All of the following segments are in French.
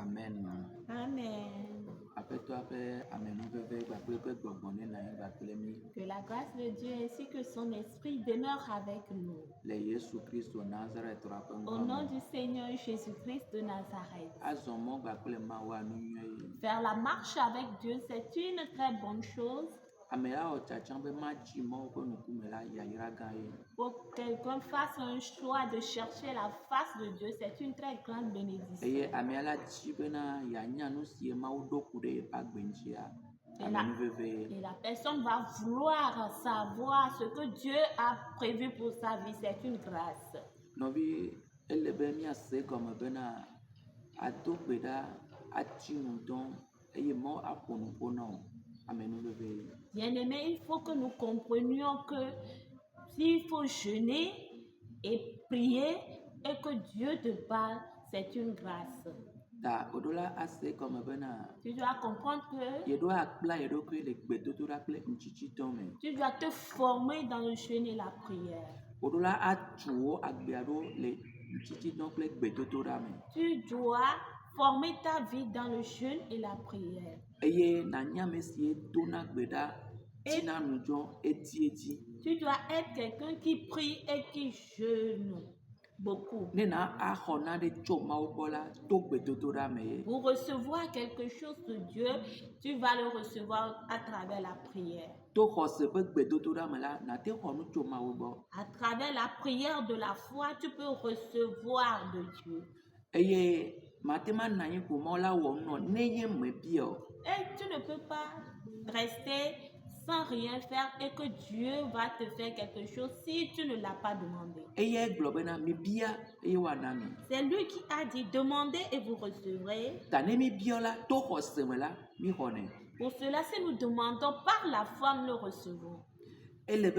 Amen. Amen. Que la grâce de Dieu ainsi que son esprit demeure avec nous. Au nom du Seigneur Jésus-Christ de Nazareth. Faire la marche avec Dieu, c'est une très bonne chose. Pour que quelqu'un fasse un choix de chercher la face de Dieu, c'est une très grande bénédiction. Et la personne va vouloir savoir ce que Dieu a prévu pour sa vie. C'est une grâce. Bien-aimés, il faut que nous comprenions que s'il faut jeûner et prier et que Dieu te parle, c'est une grâce. Tu dois comprendre que tu dois te former dans le jeûne et la prière. Tu dois former ta vie dans le jeûne et la prière. Et tu dois être quelqu'un qui prie et qui jeûne beaucoup. Pour recevoir quelque chose de Dieu, tu vas le recevoir à travers la prière. À travers la prière de la foi, tu peux recevoir de Dieu. Et tu ne peux pas rester sans rien faire et que Dieu va te faire quelque chose si tu ne l'as pas demandé. C'est lui qui a dit demandez et vous recevrez. Pour cela, si nous demandons par la foi, nous le recevons. Il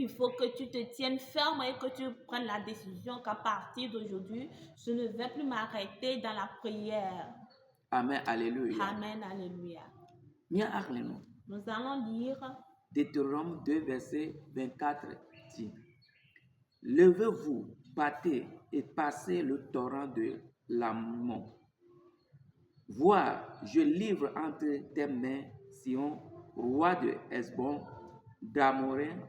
faut que tu te tiennes ferme et que tu prennes la décision qu'à partir d'aujourd'hui, je ne vais plus m'arrêter dans la prière. Amen, alléluia. Amen, alléluia. Nous allons lire Deutéronome 2, verset 24 dit: Levez-vous, partez et passez le torrent de l'Arnon. Vois, je livre entre tes mains Sihon, roi de Hesbon, d'Amorin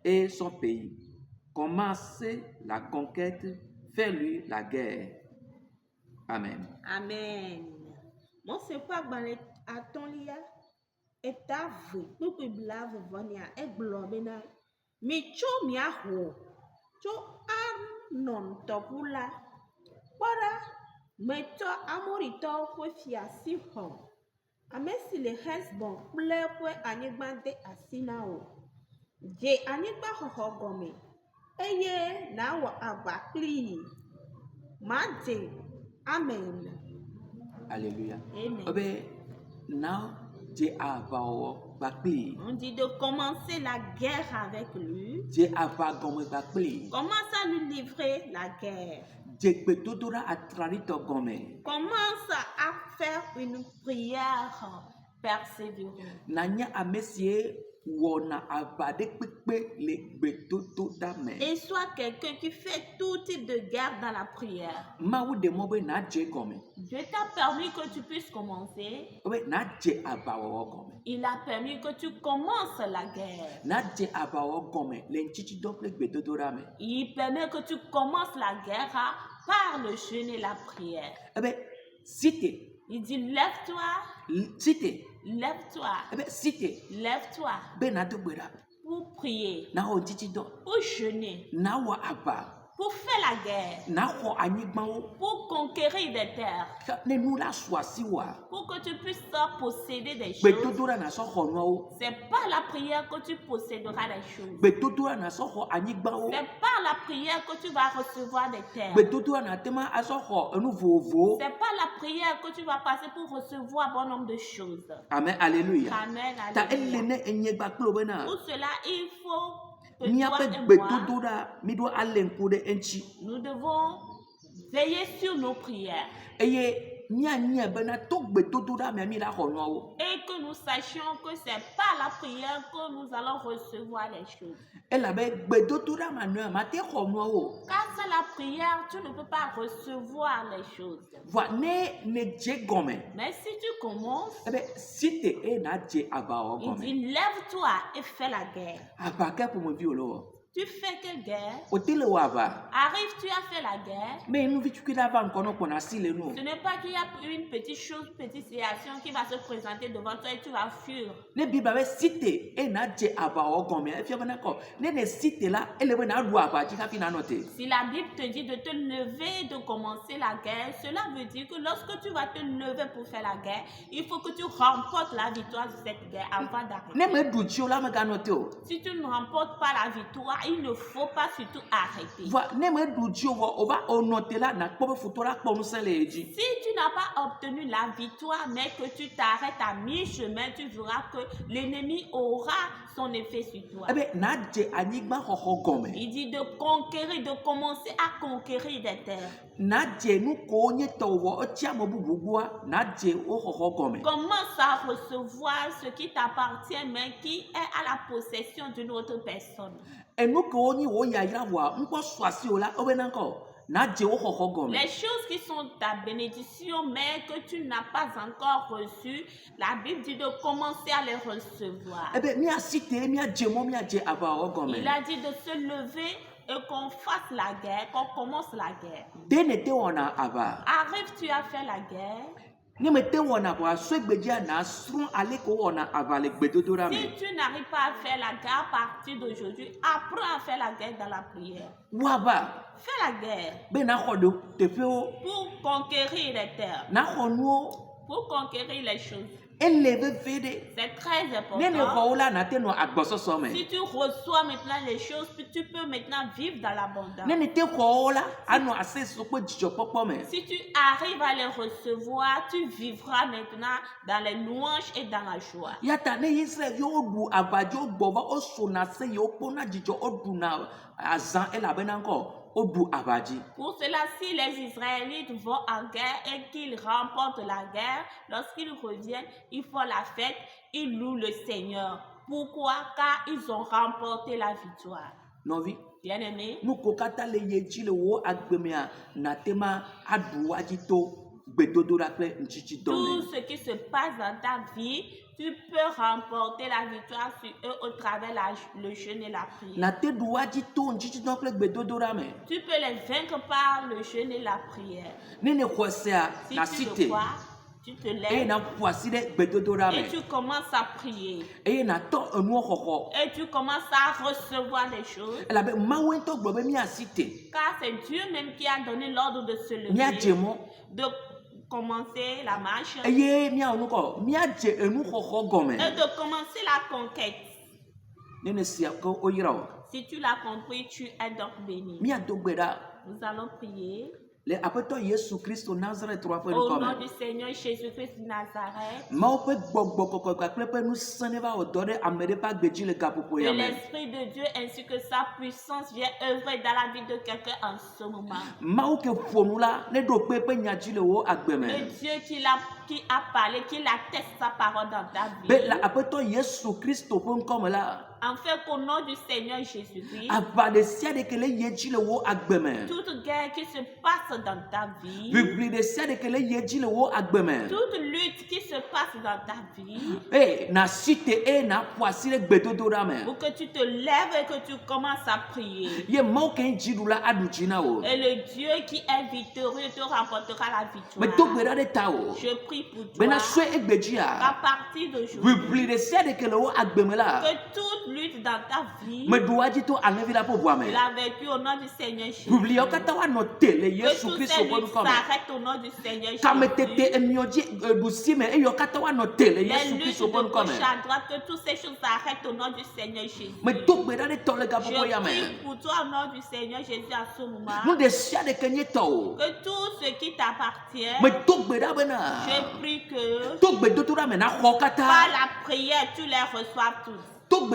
et son pays. Commencez la conquête, fais-lui la guerre. Amen. Amen. Mon sepa gbalẽ atɔ̃lia eta ve kpekpe blaeve vɔnia egblɔ bena mitso miaho tso Arnon tɔʋu la kpɔ ɖa metɔ Amoritɔwo ƒe fia Sihon, ame si le Hesbon kple ƒe anyigba de asi na wo. Dze anyigba xɔxɔ gɔme eye nawɔ aʋa kplii. Made. Amen. Alléluia. Amen. On dit de commencer la guerre avec lui. Commence à lui livrer la guerre. Commence à faire une prière persévérante. Et soit quelqu'un qui fait tout type de guerre dans la prière. Dieu t'a permis que tu puisses commencer. Il a permis que tu commences la guerre. Il permet que tu commences la guerre par le jeûne et la prière. Il dit lève-toi. Lève-toi. Lève-toi. Pour prier. Pour jeûner. Pour faire la guerre. Pour conquérir des terres. Pour que tu puisses posséder des choses. C'est par la prière que tu posséderas des choses. C'est par la prière que tu vas recevoir des terres. C'est par la prière que tu vas passer pour recevoir un bon nombre de choses. Amen, alléluia. Amen, alléluia. Pour cela, il faut que nous devons veiller sur nos prières. Et que nous sachions que c'est par la prière que nous allons recevoir les choses. Car sans la prière, tu ne peux pas recevoir les choses. Mais si tu commences, il dit lève-toi et fais la guerre. Tu fais quelle guerre? Arrives-tu à faire la guerre? Ce n'est pas qu'il y a une petite chose, petite situation qui va se présenter devant toi et tu vas fuir. Si la Bible te dit de te lever et de commencer la guerre, cela veut dire que lorsque tu vas te lever pour faire la guerre, il faut que tu remportes la victoire de cette guerre avant d'arrêter. Si tu ne remportes pas la victoire, il ne faut pas surtout arrêter. Si tu n'as pas obtenu la victoire, mais que tu t'arrêtes à mi-chemin, tu verras que l'ennemi aura son effet sur toi. Il dit de conquérir, de commencer à conquérir des terres. Commence à recevoir ce qui t'appartient, mais qui est à la possession d'une autre personne. Les choses qui sont ta bénédiction, mais que tu n'as pas encore reçues, la Bible dit de commencer à les recevoir. Il a dit de se lever et qu'on fasse la guerre, qu'on commence la guerre. Arrives-tu à faire la guerre? Si tu n'arrives pas à faire la guerre à partir d'aujourd'hui, apprends à faire la guerre dans la prière. Fais la guerre pour conquérir les terres, pour conquérir les choses. C'est très important. Si tu reçois maintenant les choses, tu peux maintenant vivre dans l'abondance. Si tu arrives à les recevoir, tu vivras maintenant dans les louanges et dans la joie. Pour cela, si les Israélites vont en guerre et qu'ils remportent la guerre, lorsqu'ils reviennent, ils font la fête, ils louent le Seigneur. Pourquoi? Car ils ont remporté la victoire. Bien-aimé, tout ce qui se passe dans ta vie, tu peux remporter la victoire sur eux au travers le jeûne et la prière. Tu peux les vaincre par le jeûne et la prière. Si tu le crois, tu te lèves et tu commences à prier. Et tu commences à recevoir les choses. Car c'est Dieu même qui a donné l'ordre de se lever, de commencer la marche et de commencer la conquête. Si tu l'as compris, tu es donc béni. Nous allons prier. Au nom du Seigneur Jésus-Christ de Nazareth, que l'Esprit de Dieu ainsi que sa puissance vient œuvrer dans la vie de quelqu'un en ce moment. Le Dieu qui a parlé, qui atteste sa parole dans ta vie. En fait, qu'au nom du Seigneur Jésus-Christ, toute guerre qui se passe dans ta vie, toute lutte qui se passe dans ta vie, pour que tu te lèves et que tu commences à prier. Et le Dieu qui est victorieux te remportera la victoire. Je prie pour toi qu'à partir d'aujourd'hui, que toute lutte dans ta vie, la vécu au nom du Seigneur Jésus. Que toutes ces luttes s'arrêtent au nom du Seigneur Jésus. Les luttes de gauche à droite, que toutes ces choses s'arrêtent au nom du Seigneur Jésus. Je prie pour toi au nom du Seigneur Jésus à ce moment. Que tout ce qui t'appartient, je prie que par la prière tu les reçois tous. Par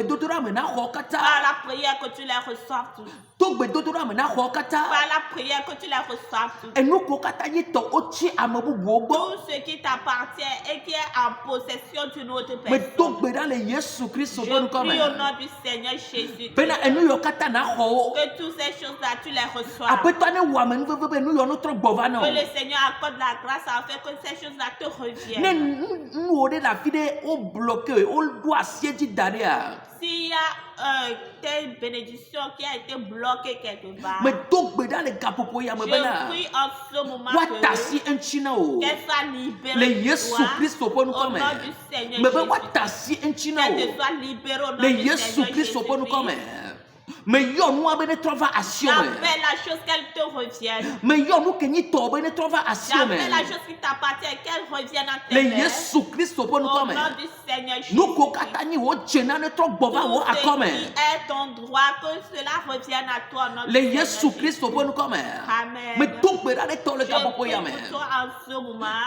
la prière que tu les reçois tous. togbe dodola mena xɔ kata. Par la prière que tu les reçoives toutes. Enu ko kata yi tɔ otsi ame bubuwo gbɔ. Tout ce qui t'appartient et qui est en possession d'une autre Me personne. togbe da le Yesu Kristo Je ƒe ŋkɔ prie me. au nom du Seigneur Jésus. Bena enu yɔ kata na xɔ wo. Que toutes ces choses-là, tu les reçois. Aƒetɔ ne wɔ ame nuveve be nu yɔ no trɔ gbɔ va na o. Que le Seigneur accorde la grâce afin que ces choses-là te Ne reviennent. nuwo ɖe le afi ɖe wo bloqué wo ɖo asi dzi da ɖea. S'il y a telle bénédiction qui a été bloquée quelque part, Me togbe da le gaƒoƒo ya me je bena. prie en ce moment Woata asi eŋuti na o. qu'elle soit libérée Le de Yesu toi, Kristo ƒe au ŋkɔ nom me. du Seigneur Me be Jésus. woata asi eŋuti na Qu'elle o. te soit libérée au nom Le du Yesu Seigneur Kristo ƒe ŋkɔ me. Jésus. Me yɔ nua be ne trɔ va asio me. J'appelle la chose qu'elle te revienne. Me yɔ nu ke nyi tɔ be ne trɔ va asio me. J'appelle la chose qui t'appartient qu'elle revienne à tes Le mains. Yesu Kristo ƒe Au ŋkɔ nom me. du Seigneur Jésus. Nu ko kata nyi wo dzena ne trɔ gbɔ va wo Tout akɔ me. ce qui est ton droit, que cela revienne à toi au nom du Le Seigneur Yesu Jésus. Kristo ƒe ŋkɔ me. Amen. Me togbe da ɖe tɔ le Je gaƒoƒo ya prie me. pour toi en ce moment.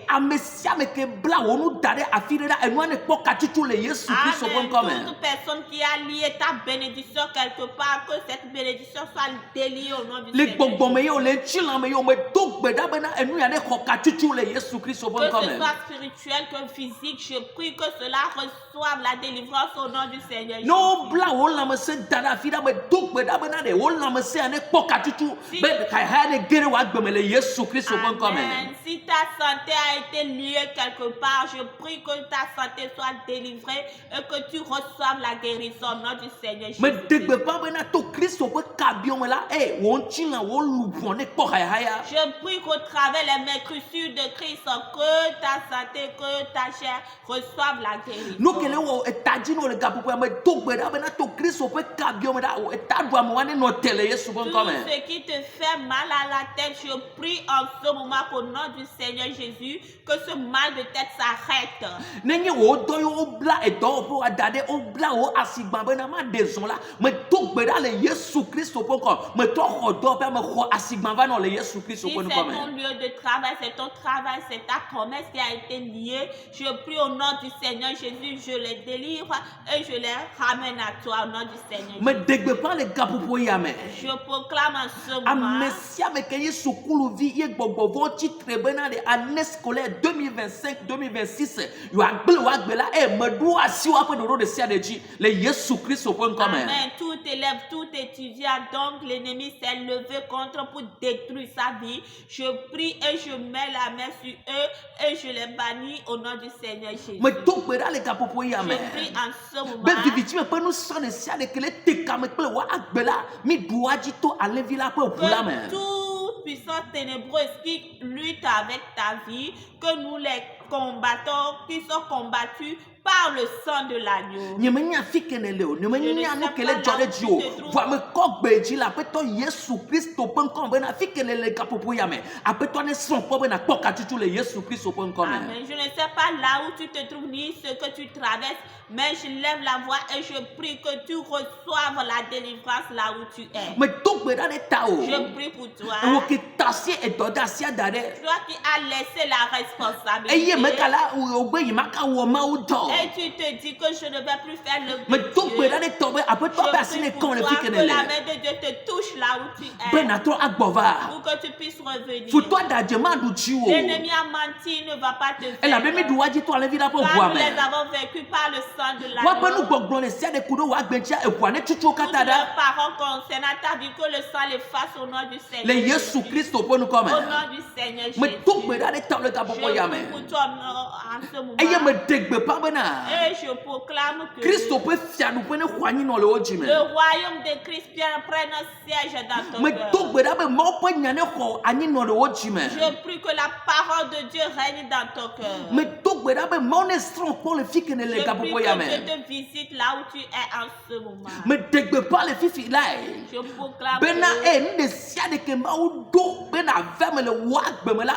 Ame sia ame ke bla wo nu da ɖe afi ɖe la enua ne kpɔ katsutsu le Yesu Kristo ƒe Amen. ŋkɔ me. Toute personne qui a lié ta bénédiction quelque part, que cette bénédiction soit déliée au nom du Le Seigneur. gbɔgbɔ me ye wo le ŋuti la me ye wo me togbe da bena enu ya ne xɔ katsutsu le Yesu Kristo ƒe Que ŋkɔ ce me. soit spirituel que physique, je prie que cela reçoive la délivrance au nom du Seigneur Ne wo Jésus. bla wo lãmesẽ da ɖe afi ɖa me togbe da bena ɖe wo lãmesẽ ya ne kpɔ katsutsu be haya ne ge ɖe wo agbe me le Yesu Kristo ƒe ŋkɔ me. Amen. Si ta santé a été liée quelque part, je prie que ta santé soit délivrée et que tu reçoives la guérison au nom du Seigneur Me Jésus. de gbeƒã bena to Kristo ƒe kabiɔ me la wo ŋuti la wo luʋɔ ne kpɔ hayahaya. Je prie qu'au travers les maîtrisures de Christ, que ta santé, que ta chair reçoivent la guérison. Nu ke le wɔ eta dzi ne wo le gaƒoƒoa me togbe da bena to Kristo ƒe kabiɔ me la eta ɖu ame wa ne nɔ te le Yesu ƒe Tout ŋkɔ me. ce qui te fait mal à la tête, je prie en ce moment qu'au nom du Seigneur Jésus, que ce mal de tête s'arrête. Nenye wo dɔ ye wo bla edɔwɔƒe wa da ɖe wo bla wo asigba bena ma ɖe zɔn la me togbe da le Yesu Kristo ƒe ŋkɔ me trɔ xɔ dɔwɔƒea me xɔ asigba va nɔ le Yesu Kristo Si ƒe c'est ŋkɔ ton me. lieu de travail, c'est ton travail, c'est ta promesse qui a été liée, je prie au nom du Seigneur Jésus, je les délivre et je les ramène à toi au nom du Seigneur Me Jésus. de gbeƒã le gaƒoƒo ya me. Je proclame en ce moment. Ame sia ame ke ye sukuluvi ye gbɔgbɔvɔ tsitre bena le année scolaire 2025-2026 yewoagble woagbe la meɖo asi woaƒe ɖoɖo ɖe sia ɖe dzi le Yesu Kristo ƒe ŋkɔ me. Amen. Tout élève, tout étudiant, donc l'ennemi s'est levé contre pour détruire sa vie. Je prie et je mets la main sur eux et je les bannis au nom du Seigneur Jésus. Me togbe ɖa le gaƒoƒo ya me. Je prie en ce moment Be vivitime ƒe nusrɔ̃ ɖe sia ɖe ke le te kame kple woagbe la mi ɖu woadzi to alẽvi la ƒe ʋu la me. que toute puissance ténébreuse qui lutte avec ta vie, que nous les combattons, qui sont combattus par le sang de l'agneau. Nye menya fi ke ne le o, nye menya nu ke le dzɔ ɖe dzi o. Vɔa me kɔ gbe dzi le Aƒetɔ Yesu Kristo ƒe ŋkɔ me bena fi ke le gaƒoƒo ya me. Aƒetɔ ne srɔ̃ kpɔ bena kpɔ katsutsu le Yesu Kristo ƒe ŋkɔ me. Amen. Je ne sais pas là où tu te trouves ni ce que tu traverses, mais je lève la voix et je prie que tu reçoives la délivrance là où tu es. Me togbe ɖa ɖe ta o. Je prie pour toi. Wo ke tasi edɔ ɖe asia da ɖe. Toi qui as laissé la responsabilité. Eye meka la wogbe yi maka wɔ Mawu dɔ. Et tu te dis que je ne vais plus faire le Me bien de togbe Dieu. ɖa ɖe tɔ be Aƒetɔ be asi Je ne prie kɔn pour le toi fi ke ne que la le. main de Dieu te touche là où tu Be es. natrɔ agbɔ va. Pour que tu puisses revenir. Futɔ da dze ma ɖu dzi o. L'ennemi a menti, ne va pas te faire. Elabe mi ɖu woadzi to alẽvi la ƒe Car ʋua nous me. les avons vécus par le sang de Woaƒe l'agneau. nugbɔgblɔ le sia ɖe ku ɖe woagbe dzia eʋua ne tutu wo Toutes katã ɖa leurs paroles concernant ta vie, que le sang les fasse au nom du Seigneur. le Yesu Kristo ƒe ŋkɔ Au me. nom du Seigneur Jésus. Me togbe ɖa ɖe tɔ le Je gaƒoƒo ya me. prie pour toi en ce moment. Eye me de gbeƒã bena Et je proclame que Kristo ƒe fiaɖuƒe ne xɔ anyi nɔ le wo dzi me. le royaume de Christ prenne siège dans ton Me cœur. togbe ɖa be Mawu ƒe nya ne xɔ anyi nɔ le wo dzi me. Je prie que la parole de Dieu règne dans ton cœur. Me togbe ɖa be Mawu ne srɔ̃ kpɔ le fi ke ne le Je prie gaƒoƒo ya que me. Dieu te visite là où tu es en ce moment. Me de gbeƒã le fifi lae. Je proclame Bena que nu ɖe sia ɖe ke Mawu ɖo bena ave me le wo agbe me la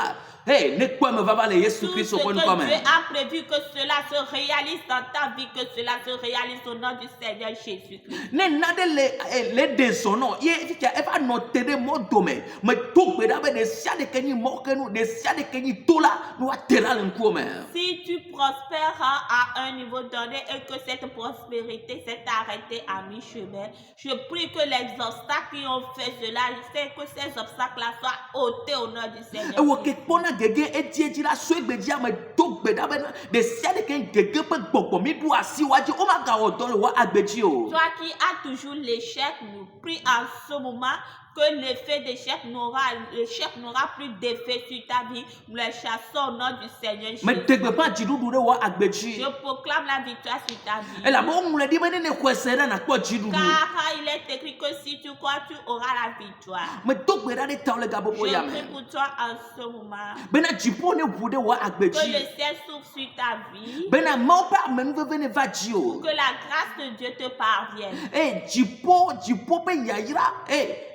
Hey, ne quoi me va pas le Yesu Tout Christ ce au que point Dieu commun. a prévu que cela se réalise dans ta vie, que cela se réalise au nom du Seigneur Jésus-Christ. Ne nade le déshonneur. Il va noter des mots domaines. Mais tout le monde de sia de kenyi mokenu, de sia de kenyi tola, nous a terra l'encomène. Si tu prospéreras à un niveau donné et que cette prospérité s'est arrêtée à mi-chemin, je prie que les obstacles qui ont fait cela, c'est que ces obstacles-là soient ôtés au nom du Seigneur. Et wo ke pona gege eti la so egbeji ame to gbeda bena de sia de ken gege pe gbogbo mi du asi waji o ma ga odon le wa agbeji o. Toi qui as toujours l'échec, nous prie en ce moment que l'effet d'échec n'aura plus d'effet sur ta vie. Nous les chassons au nom du Seigneur Jésus. Mais degbe pa jidudu de wa agbeji. Je proclame la victoire sur ta vie. Et la bon mu le di bene ne kwesere na kwa jidudu. Car il est écrit que si tu crois, tu auras la victoire. Mais to gbeda de taw le gabo Je po ya me. prie pour toi en ce moment. Bena jipo ne wude wa Que le agbeji. ciel s'ouvre sur ta vie. Bena ma pa men vene va ji o. Que la grâce de Dieu te parvienne. Eh jipo pe yayira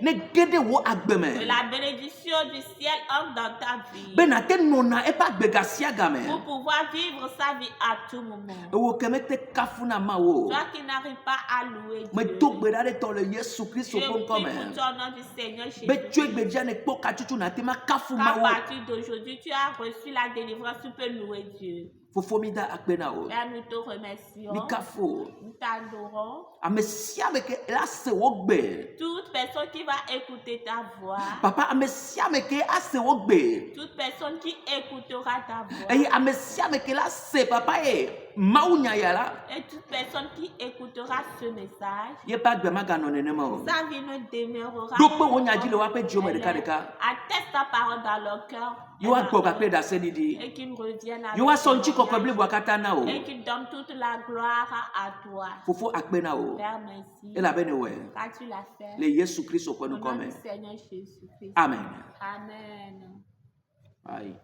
ne gede wo agbeme. Que la bénédiction du ciel entre dans ta vie. Bena te nona e pa gbega sia game. Pour pouvoir vivre sa vie à tout moment. E wo keme te kafuna ma wo. Toi qui n'arrives pas à louer Mais Dieu. to gbeda de to le Yesu Christ Je au prie pon comme. pour toi au nom du Seigneur Jésus. Be tu egbeja ne kpo kachuchu na te ma kafu ma Qu'à wo. partir d'aujourd'hui, tu as reçu la délivrance, tu peux louer Dieu. Fofomida akpena o. Père, nous te remercions. Ni kafo. Nous t'adorons. Amesia me ke la se wo gbe. Toute personne qui va écouter ta voix, Papa amesia me ke a se wo gbe. toute personne qui écoutera ta voix, E amesia me ke la se papa maunya yala. et toute personne qui écoutera ce message, Ye pa gbe ma gano ne ma o. sa vie ne demeurera. Dokpe wo nya ji le wa pe dio me deka deka. Atteste ta parole dans leur cœur. Yo wa gbo ka pe da se didi. Et qu'ils reviennent à Yo wa sonchi ko kobli bwa kata na o. et qu'ils donnent toute la gloire à toi. Fofo akpena o. Père, merci. E la bene we. Car tu l'as fait. Le Yesu Christ au Au pon nom comme. du Seigneur Jésus-Christ. Amen. Amen. Aye.